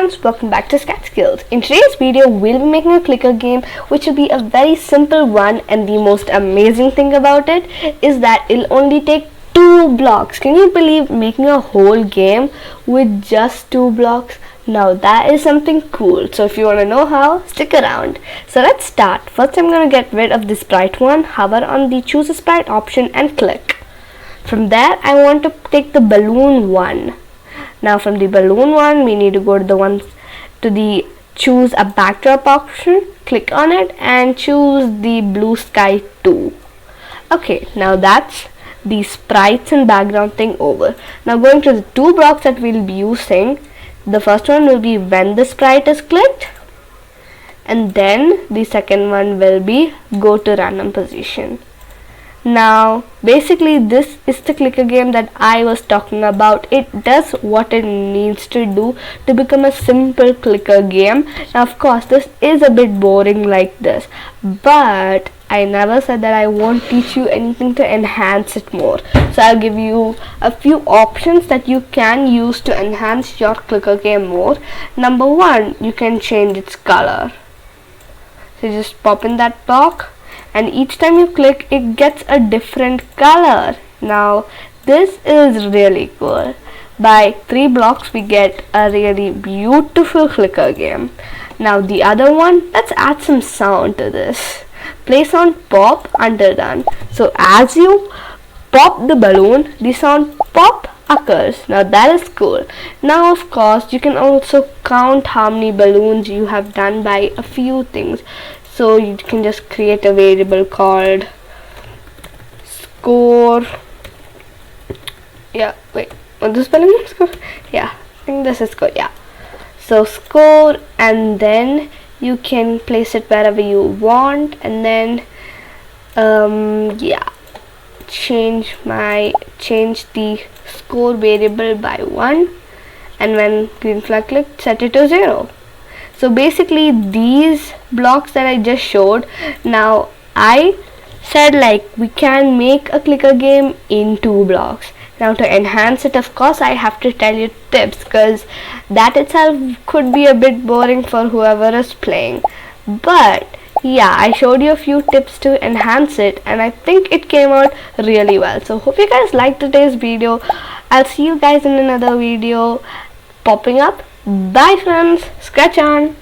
friends, welcome back to Scat Skills. In today's video, we'll be making a clicker game which will be a very simple one, and the most amazing thing about it is that it'll only take 2 blocks. Can you believe making a whole game with just 2 blocks? Now that is something cool. So if you want to know how, stick around. So let's start. First I'm going to get rid of the sprite one, hover on the choose a sprite option and click. From there I want to take the balloon one. Now from the balloon one we need to go to the choose a backdrop option, click on it and choose the blue sky 2. Okay, now that's the sprites and background thing over. Now going to the 2 blocks that we'll be using. The first one will be when the sprite is clicked, and then the second one will be go to random position. Now basically this is the clicker game that I was talking about. It does what it needs to do to become a simple clicker game. Now of course this is a bit boring like this, but I never said that I won't teach you anything to enhance it more. So I'll give you a few options that you can use to enhance your clicker game more. Number 1, you can change its color. So just pop in that block, and each time you click it gets a different color. Now this is really cool. By 3 blocks we get a really beautiful clicker game. Now the other one, let's add some sound to this. Play sound pop until done. So as you pop the balloon, the sound pop occurs. Now that is cool. Now of course you can also count how many balloons you have done by a few things. So you can just create a variable called score. Yeah, wait, what is spelling score? Yeah, I think this is score. Yeah, so score, and then you can place it wherever you want, and then yeah, change the score variable by 1, and when green flag clicked, set it to 0. So basically these blocks that I just showed, now I said like we can make a clicker game in 2 blocks. Now to enhance it, of course I have to tell you tips, because that itself could be a bit boring for whoever is playing. But yeah, I showed you a few tips to enhance it, and I think it came out really well. So hope you guys liked today's video. I'll see you guys in another video popping up. Bye friends, scratch on.